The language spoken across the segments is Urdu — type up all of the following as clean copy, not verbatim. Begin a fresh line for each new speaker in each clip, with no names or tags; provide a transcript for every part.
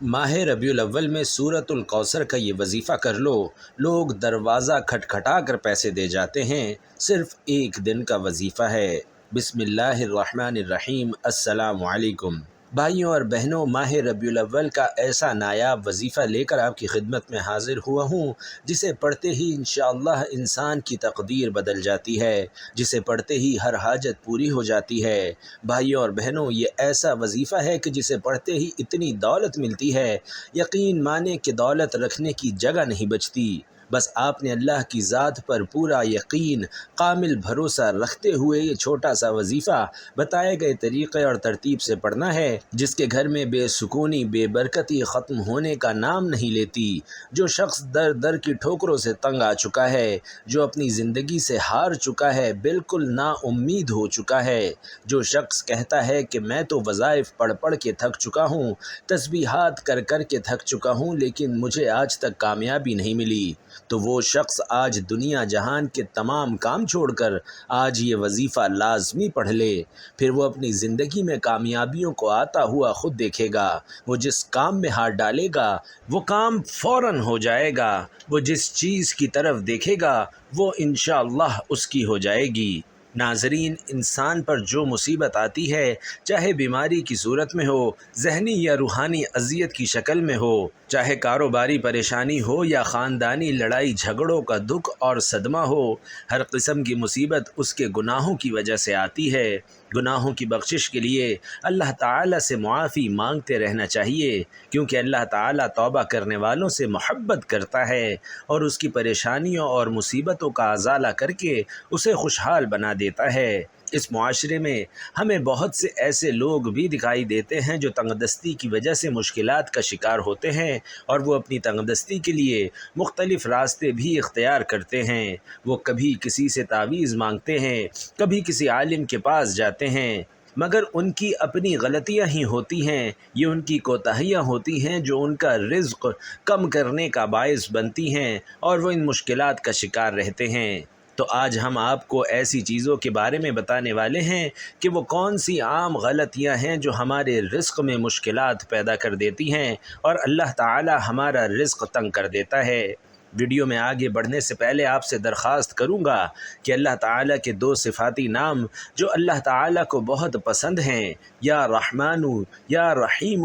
ماہ ربیع الاول میں سورۃ الکوثر کا یہ وظیفہ کر لو، لوگ دروازہ کھٹکھٹا کر پیسے دے جاتے ہیں، صرف ایک دن کا وظیفہ ہے۔ بسم اللہ الرحمن الرحیم۔ السلام علیکم بھائیوں اور بہنوں، ماہ ربیع الاول کا ایسا نایاب وظیفہ لے کر آپ کی خدمت میں حاضر ہوا ہوں جسے پڑھتے ہی انشاءاللہ انسان کی تقدیر بدل جاتی ہے، جسے پڑھتے ہی ہر حاجت پوری ہو جاتی ہے۔ بھائیوں اور بہنوں، یہ ایسا وظیفہ ہے کہ جسے پڑھتے ہی اتنی دولت ملتی ہے، یقین مانے کہ دولت رکھنے کی جگہ نہیں بچتی۔ بس آپ نے اللہ کی ذات پر پورا یقین، کامل بھروسہ رکھتے ہوئے یہ چھوٹا سا وظیفہ بتائے گئے طریقے اور ترتیب سے پڑھنا ہے، جس کے گھر میں بے سکونی، بے برکتی ختم ہونے کا نام نہیں لیتی۔ جو شخص در در کی ٹھوکروں سے تنگ آ چکا ہے، جو اپنی زندگی سے ہار چکا ہے، بالکل نا امید ہو چکا ہے، جو شخص کہتا ہے کہ میں تو وظائف پڑھ پڑھ کے تھک چکا ہوں، تسبیحات کر کر کے تھک چکا ہوں، لیکن مجھے آج تک کامیابی نہیں ملی، تو وہ شخص آج دنیا جہان کے تمام کام چھوڑ کر آج یہ وظیفہ لازمی پڑھ لے، پھر وہ اپنی زندگی میں کامیابیوں کو آتا ہوا خود دیکھے گا۔ وہ جس کام میں ہاتھ ڈالے گا وہ کام فوراً ہو جائے گا، وہ جس چیز کی طرف دیکھے گا وہ انشاءاللہ اس کی ہو جائے گی۔ ناظرین، انسان پر جو مصیبت آتی ہے، چاہے بیماری کی صورت میں ہو، ذہنی یا روحانی اذیت کی شکل میں ہو، چاہے کاروباری پریشانی ہو یا خاندانی لڑائی جھگڑوں کا دکھ اور صدمہ ہو، ہر قسم کی مصیبت اس کے گناہوں کی وجہ سے آتی ہے۔ گناہوں کی بخشش کے لیے اللہ تعالیٰ سے معافی مانگتے رہنا چاہیے، کیونکہ اللہ تعالیٰ توبہ کرنے والوں سے محبت کرتا ہے اور اس کی پریشانیوں اور مصیبتوں کا ازالہ کر کے اسے خوشحال بنا دیتا ہے۔ اس معاشرے میں ہمیں بہت سے ایسے لوگ بھی دکھائی دیتے ہیں جو تنگ دستی کی وجہ سے مشکلات کا شکار ہوتے ہیں، اور وہ اپنی تنگ دستی کے لیے مختلف راستے بھی اختیار کرتے ہیں۔ وہ کبھی کسی سے تعویذ مانگتے ہیں، کبھی کسی عالم کے پاس جاتے ہیں، مگر ان کی اپنی غلطیاں ہی ہوتی ہیں، یہ ان کی کوتاہیاں ہوتی ہیں جو ان کا رزق کم کرنے کا باعث بنتی ہیں، اور وہ ان مشکلات کا شکار رہتے ہیں۔ تو آج ہم آپ کو ایسی چیزوں کے بارے میں بتانے والے ہیں کہ وہ کون سی عام غلطیاں ہیں جو ہمارے رزق میں مشکلات پیدا کر دیتی ہیں اور اللہ تعالی ہمارا رزق تنگ کر دیتا ہے۔ ویڈیو میں آگے بڑھنے سے پہلے آپ سے درخواست کروں گا کہ اللہ تعالیٰ کے دو صفاتی نام جو اللہ تعالیٰ کو بہت پسند ہیں، یا رحمان یا رحیم،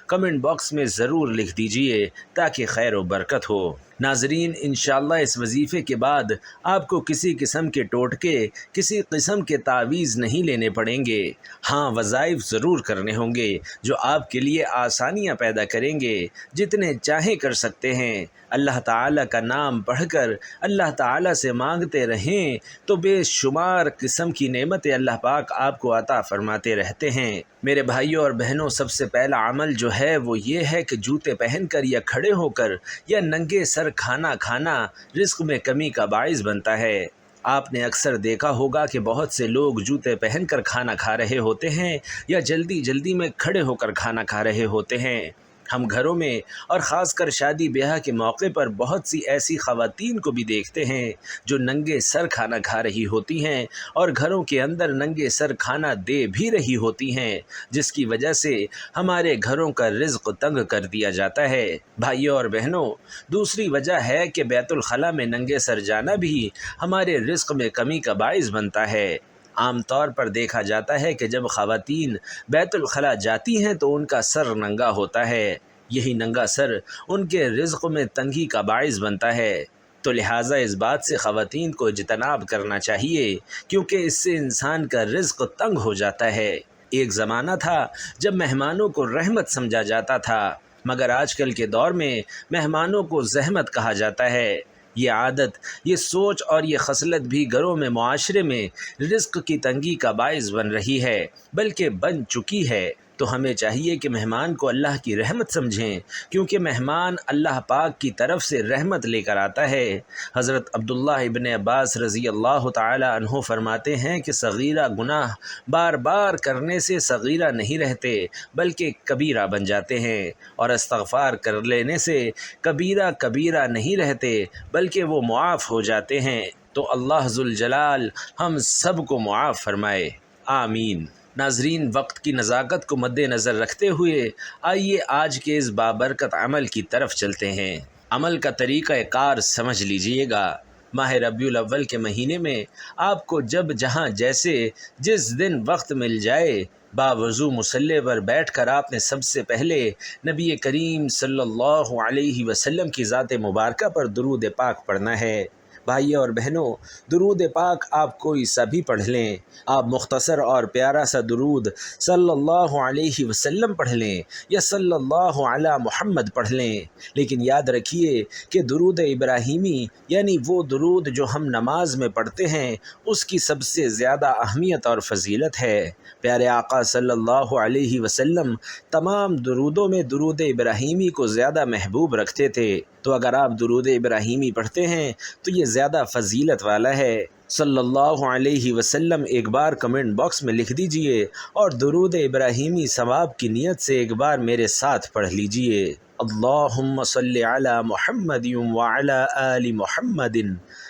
کمنٹ باکس میں ضرور لکھ دیجئے تاکہ خیر و برکت ہو۔ ناظرین، انشاءاللہ اس وظیفے کے بعد آپ کو کسی قسم کے ٹوٹکے، کسی قسم کے تعویذ نہیں لینے پڑیں گے۔ ہاں، وظائف ضرور کرنے ہوں گے جو آپ کے لیے آسانیاں پیدا کریں گے، جتنے چاہیں کر سکتے ہیں۔ اللہ تعالیٰ کا نام پڑھ کر اللہ تعالیٰ سے مانگتے رہیں تو بے شمار قسم کی نعمتیں اللہ پاک آپ کو عطا فرماتے رہتے ہیں۔ میرے بھائیوں اور بہنوں، سب سے پہلا عمل جو ہے وہ یہ ہے کہ جوتے پہن کر یا کھڑے ہو کر یا ننگے سر کھانا کھانا رزق میں کمی کا باعث بنتا ہے۔ آپ نے اکثر دیکھا ہوگا کہ بہت سے لوگ جوتے پہن کر کھانا کھا رہے ہوتے ہیں یا جلدی جلدی میں کھڑے ہو کر کھانا کھا رہے ہوتے ہیں۔ ہم گھروں میں اور خاص کر شادی بیاہ کے موقع پر بہت سی ایسی خواتین کو بھی دیکھتے ہیں جو ننگے سر کھانا کھا رہی ہوتی ہیں اور گھروں کے اندر ننگے سر کھانا دے بھی رہی ہوتی ہیں، جس کی وجہ سے ہمارے گھروں کا رزق تنگ کر دیا جاتا ہے۔ بھائیوں اور بہنوں، دوسری وجہ ہے کہ بیت الخلاء میں ننگے سر جانا بھی ہمارے رزق میں کمی کا باعث بنتا ہے۔ عام طور پر دیکھا جاتا ہے کہ جب خواتین بیت الخلاء جاتی ہیں تو ان کا سر ننگا ہوتا ہے، یہی ننگا سر ان کے رزق میں تنگی کا باعث بنتا ہے، تو لہٰذا اس بات سے خواتین کو اجتناب کرنا چاہیے، کیونکہ اس سے انسان کا رزق تنگ ہو جاتا ہے۔ ایک زمانہ تھا جب مہمانوں کو رحمت سمجھا جاتا تھا، مگر آج کل کے دور میں مہمانوں کو زحمت کہا جاتا ہے۔ یہ عادت، یہ سوچ اور یہ خصلت بھی گھروں میں، معاشرے میں رزق کی تنگی کا باعث بن رہی ہے، بلکہ بن چکی ہے۔ تو ہمیں چاہیے کہ مہمان کو اللہ کی رحمت سمجھیں، کیونکہ مہمان اللہ پاک کی طرف سے رحمت لے کر آتا ہے۔ حضرت عبداللہ ابن عباس رضی اللہ تعالی عنہ فرماتے ہیں کہ صغیرہ گناہ بار بار کرنے سے صغیرہ نہیں رہتے بلکہ کبیرہ بن جاتے ہیں، اور استغفار کر لینے سے کبیرہ کبیرہ نہیں رہتے بلکہ وہ معاف ہو جاتے ہیں۔ تو اللہ ذوالجلال ہم سب کو معاف فرمائے، آمین۔ ناظرین، وقت کی نزاکت کو مد نظر رکھتے ہوئے آئیے آج کے اس بابرکت عمل کی طرف چلتے ہیں۔ عمل کا طریقہ کار سمجھ لیجئے گا۔ ماہ ربیع الاول کے مہینے میں آپ کو جب جہاں جیسے جس دن وقت مل جائے، باوضو مصلی پر بیٹھ کر آپ نے سب سے پہلے نبی کریم صلی اللہ علیہ وسلم کی ذات مبارکہ پر درود پاک پڑھنا ہے۔ بھائی اور بہنوں، درود پاک آپ کوئی سا بھی پڑھ لیں، آپ مختصر اور پیارا سا درود صلی اللہ علیہ وسلم پڑھ لیں یا صلی اللہ علی محمد پڑھ لیں، لیکن یاد رکھیے کہ درود ابراہیمی یعنی وہ درود جو ہم نماز میں پڑھتے ہیں اس کی سب سے زیادہ اہمیت اور فضیلت ہے۔ پیارے آقا صلی اللہ علیہ وسلم تمام درودوں میں درود ابراہیمی کو زیادہ محبوب رکھتے تھے، تو اگر آپ درود ابراہیمی پڑھتے ہیں تو یہ زیادہ فضیلت والا ہے۔ صلی اللہ علیہ وسلم ایک بار کمنٹ باکس میں لکھ دیجئے اور درود ابراہیمی ثواب کی نیت سے ایک بار میرے ساتھ پڑھ لیجئے۔ اللہم صلی علی محمد وعلی آل محمد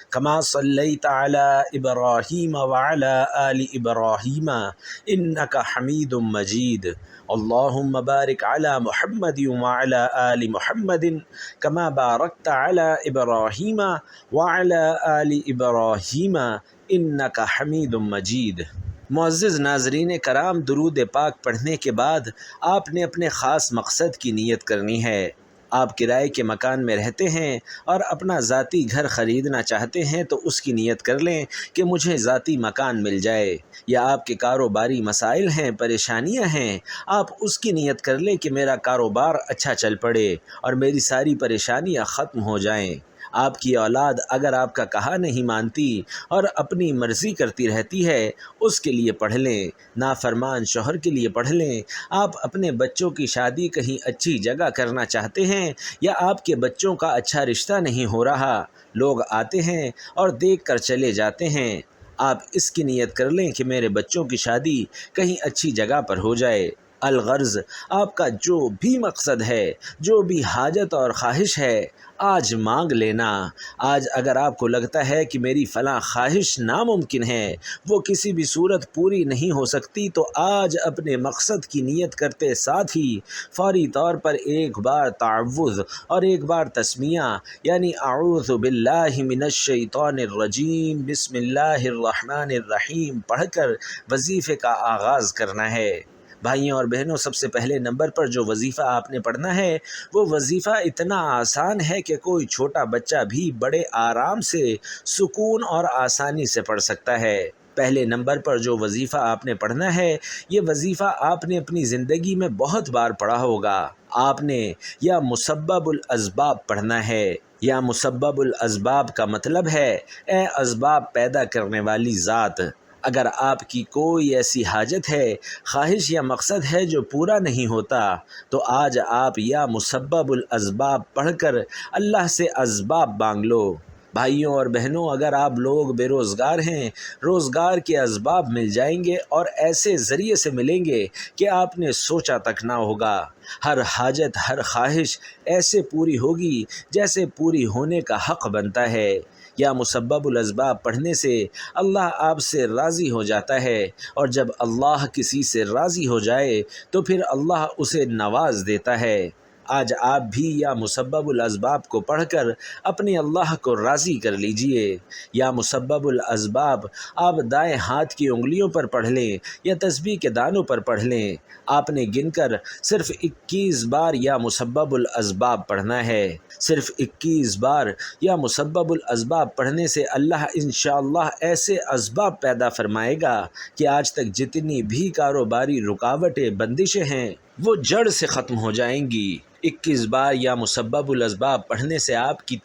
کما صلیت علی ابراہیم وعلی آل ابراہیم انک حمید مجید۔ اللہم بارک علی محمد وعلی آل محمد کما بارکت علی ابراہیم وعلی آل ابراہیم انک حمید مجید۔ معزز ناظرین کرام، درود پاک پڑھنے کے بعد آپ نے اپنے خاص مقصد کی نیت کرنی ہے۔ آپ کرائے کے مکان میں رہتے ہیں اور اپنا ذاتی گھر خریدنا چاہتے ہیں تو اس کی نیت کر لیں کہ مجھے ذاتی مکان مل جائے، یا آپ کے کاروباری مسائل ہیں، پریشانیاں ہیں، آپ اس کی نیت کر لیں کہ میرا کاروبار اچھا چل پڑے اور میری ساری پریشانیاں ختم ہو جائیں۔ آپ کی اولاد اگر آپ کا کہا نہیں مانتی اور اپنی مرضی کرتی رہتی ہے، اس کے لیے پڑھ لیں۔ نافرمان شوہر کے لیے پڑھ لیں۔ آپ اپنے بچوں کی شادی کہیں اچھی جگہ کرنا چاہتے ہیں یا آپ کے بچوں کا اچھا رشتہ نہیں ہو رہا، لوگ آتے ہیں اور دیکھ کر چلے جاتے ہیں، آپ اس کی نیت کر لیں کہ میرے بچوں کی شادی کہیں اچھی جگہ پر ہو جائے۔ الغرض آپ کا جو بھی مقصد ہے، جو بھی حاجت اور خواہش ہے، آج مانگ لینا۔ آج اگر آپ کو لگتا ہے کہ میری فلاں خواہش ناممکن ہے، وہ کسی بھی صورت پوری نہیں ہو سکتی، تو آج اپنے مقصد کی نیت کرتے ساتھ ہی فوری طور پر ایک بار تعوذ اور ایک بار تسمیہ یعنی اعوذ باللہ من الشیطان الرجیم بسم اللہ الرحمن الرحیم پڑھ کر وظیفے کا آغاز کرنا ہے۔ بھائیوں اور بہنوں، سب سے پہلے نمبر پر جو وظیفہ آپ نے پڑھنا ہے وہ وظیفہ اتنا آسان ہے کہ کوئی چھوٹا بچہ بھی بڑے آرام سے، سکون اور آسانی سے پڑھ سکتا ہے۔ پہلے نمبر پر جو وظیفہ آپ نے پڑھنا ہے، یہ وظیفہ آپ نے اپنی زندگی میں بہت بار پڑھا ہوگا۔ آپ نے یا مسبب الاسباب پڑھنا ہے۔ یا مسبب الاسباب کا مطلب ہے اے اسباب پیدا کرنے والی ذات، اگر آپ کی کوئی ایسی حاجت ہے، خواہش یا مقصد ہے جو پورا نہیں ہوتا، تو آج آپ یا مسبب الاسباب پڑھ کر اللہ سے اسباب مانگ لو۔ بھائیوں اور بہنوں، اگر آپ لوگ بے روزگار ہیں، روزگار کے اسباب مل جائیں گے اور ایسے ذریعے سے ملیں گے کہ آپ نے سوچا تک نہ ہوگا۔ ہر حاجت، ہر خواہش ایسے پوری ہوگی جیسے پوری ہونے کا حق بنتا ہے۔ یا مسبب الاسباب پڑھنے سے اللہ آپ سے راضی ہو جاتا ہے، اور جب اللہ کسی سے راضی ہو جائے تو پھر اللہ اسے نواز دیتا ہے۔ آج آپ بھی یا مسبب الاسباب کو پڑھ کر اپنے اللہ کو راضی کر لیجئے۔ یا مسبب الاسباب آپ دائیں ہاتھ کی انگلیوں پر پڑھ لیں یا تسبیح کے دانوں پر پڑھ لیں۔ آپ نے گن کر صرف 21 بار یا مسبب الاسباب پڑھنا ہے۔ صرف 21 بار یا مسبب الاسباب پڑھنے سے اللہ انشاءاللہ ایسے اسباب پیدا فرمائے گا کہ آج تک جتنی بھی کاروباری رکاوٹیں، بندشیں ہیں، وہ جڑ سے ختم ہو جائیں گی۔ 21 بار یا مسبب الاسباب پڑھنے سے آپ کی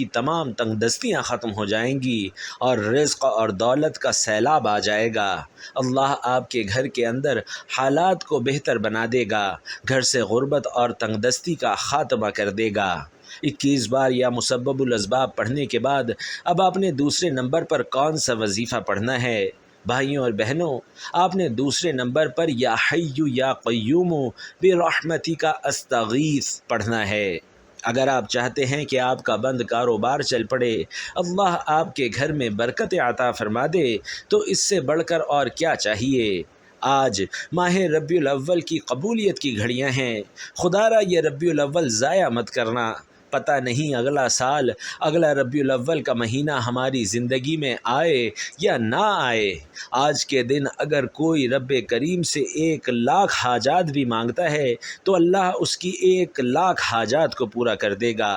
تمام تنگ دستیاں ختم ہو جائیں گی اور رزق اور دولت کا سیلاب آ جائے گا۔ اللہ آپ کے گھر کے اندر حالات کو بہتر بنا دے گا، گھر سے غربت اور تنگ دستی کا خاتمہ کر دے گا۔ 21 بار یا مسبب الاسباب پڑھنے کے بعد اب آپ نے دوسرے نمبر پر کون سا وظیفہ پڑھنا ہے؟ بھائیوں اور بہنوں، آپ نے دوسرے نمبر پر یا حی یا قیوم برحمتک استغیث پڑھنا ہے۔ اگر آپ چاہتے ہیں کہ آپ کا بند کاروبار چل پڑے، اللہ آپ کے گھر میں برکت عطا فرما دے، تو اس سے بڑھ کر اور کیا چاہیے؟ آج ماہ ربیع الاول کی قبولیت کی گھڑیاں ہیں، خدا را یہ ربیع الاول ضائع مت کرنا، پتہ نہیں اگلا سال اگلا ربیع الاول کا مہینہ ہماری زندگی میں آئے یا نہ آئے۔ آج کے دن اگر کوئی رب کریم سے 1,00,000 حاجات بھی مانگتا ہے تو اللہ اس کی 1,00,000 حاجات کو پورا کر دے گا۔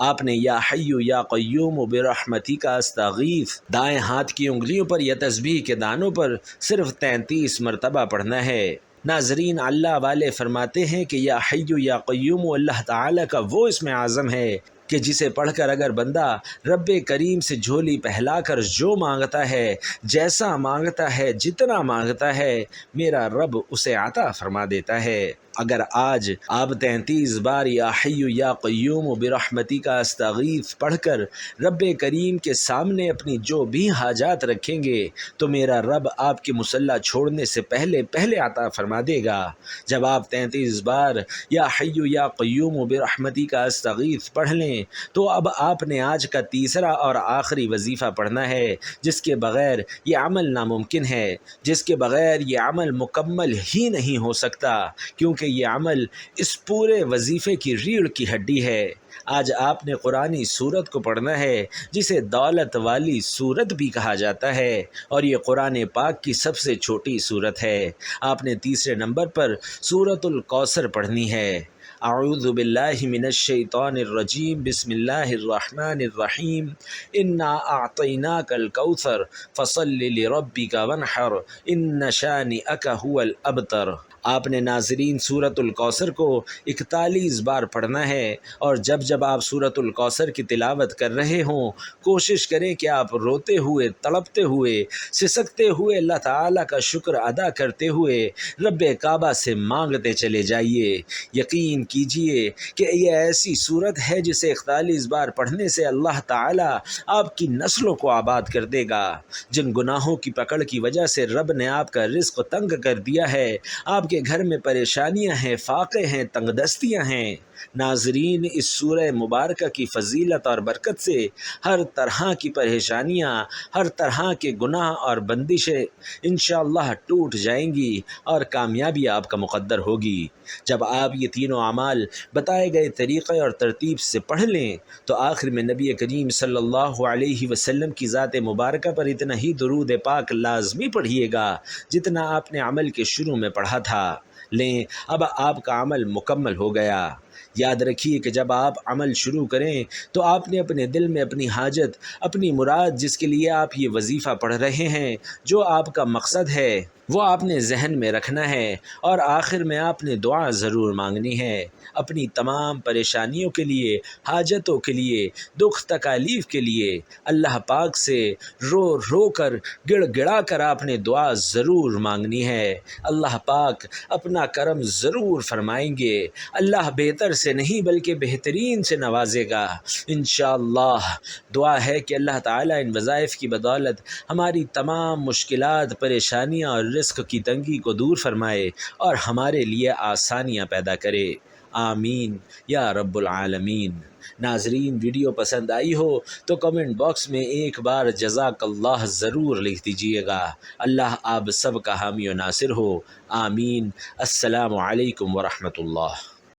آپ نے یا حی یا قیوم برحمتی کا استغیث دائیں ہاتھ کی انگلیوں پر یا تسبیح کے دانوں پر صرف 33 مرتبہ پڑھنا ہے۔ ناظرین، اللہ والے فرماتے ہیں کہ یا حی یا قیوم اللہ تعالیٰ کا وہ اسم اعظم ہے کہ جسے پڑھ کر اگر بندہ رب کریم سے جھولی پہلا کر جو مانگتا ہے، جیسا مانگتا ہے، جتنا مانگتا ہے، میرا رب اسے عطا فرما دیتا ہے۔ اگر آج آپ 33 بار یا حی یا قیوم برحمتی کا استغیث پڑھ کر رب کریم کے سامنے اپنی جو بھی حاجات رکھیں گے تو میرا رب آپ کی مصلی چھوڑنے سے پہلے عطا فرما دے گا۔ جب آپ 33 بار یا حی یا قیوم برحمتی کا استغیث پڑھ لیں تو اب آپ نے آج کا تیسرا اور آخری وظیفہ پڑھنا ہے، جس کے بغیر یہ عمل ناممکن ہے، جس کے بغیر یہ عمل مکمل ہی نہیں ہو سکتا، کیونکہ یہ عمل اس پورے وظیفے کی ریڑھ کی ہڈی ہے۔ آج آپ نے قرآنی سورت کو پڑھنا ہے، جسے دولت والی سورت بھی کہا جاتا ہے، اور یہ قرآن پاک کی سب سے چھوٹی سورت ہے۔ آپ نے تیسرے نمبر پر سورت الکوثر پڑھنی ہے۔ اعوذ باللہ من الشیطان الرجیم، بسم اللہ الرحمن الرحیم، انا اعطیناک الکوثر فصل لربک وانحر ان شانئک هو الابتر۔ آپ نے ناظرین سورت الکوثر کو 41 بار پڑھنا ہے، اور جب جب آپ سورت الکوثر کی تلاوت کر رہے ہوں کوشش کریں کہ آپ روتے ہوئے، تڑپتے ہوئے، سسکتے ہوئے، اللہ تعالیٰ کا شکر ادا کرتے ہوئے رب کعبہ سے مانگتے چلے جائیے۔ یقین کیجئے کہ یہ ایسی سورت ہے جسے 41 بار پڑھنے سے اللہ تعالیٰ آپ کی نسلوں کو آباد کر دے گا۔ جن گناہوں کی پکڑ کی وجہ سے رب نے آپ کا رزق تنگ کر دیا ہے، آپ کے گھر میں پریشانیاں ہیں، فاقے ہیں، تنگ دستیاں ہیں، ناظرین اس سورہ مبارکہ کی فضیلت اور برکت سے ہر طرح کی پریشانیاں، ہر طرح کے گناہ اور بندشیں انشاءاللہ ٹوٹ جائیں گی اور کامیابی آپ کا مقدر ہوگی۔ جب آپ یہ تینوں اعمال بتائے گئے طریقے اور ترتیب سے پڑھ لیں تو آخر میں نبی کریم صلی اللہ علیہ وسلم کی ذات مبارکہ پر اتنا ہی درود پاک لازمی پڑھیے گا جتنا آپ نے عمل کے شروع میں پڑھا تھا۔ لیں، اب آپ کا عمل مکمل ہو گیا۔ یاد رکھیے کہ جب آپ عمل شروع کریں تو آپ نے اپنے دل میں اپنی حاجت، اپنی مراد، جس کے لیے آپ یہ وظیفہ پڑھ رہے ہیں، جو آپ کا مقصد ہے، وہ آپ نے ذہن میں رکھنا ہے، اور آخر میں آپ نے دعا ضرور مانگنی ہے۔ اپنی تمام پریشانیوں کے لیے، حاجتوں کے لیے، دکھ تکالیف کے لیے اللہ پاک سے رو رو کر، گڑ گڑا کر آپ نے دعا ضرور مانگنی ہے۔ اللہ پاک اپنا کرم ضرور فرمائیں گے۔ اللہ بہتر سے نہیں بلکہ بہترین سے نوازے گا انشاءاللہ۔ دعا ہے کہ اللہ تعالیٰ ان وظائف کی بدولت ہماری تمام مشکلات، پریشانیاں اور رزق کی تنگی کو دور فرمائے اور ہمارے لیے آسانیاں پیدا کرے، آمین یا رب العالمین۔ ناظرین، ویڈیو پسند آئی ہو تو کمنٹ باکس میں ایک بار جزاک اللہ ضرور لکھ دیجیے گا۔ اللہ آپ سب کا حامی و ناصر ہو، آمین۔ السلام علیکم ورحمۃ اللہ۔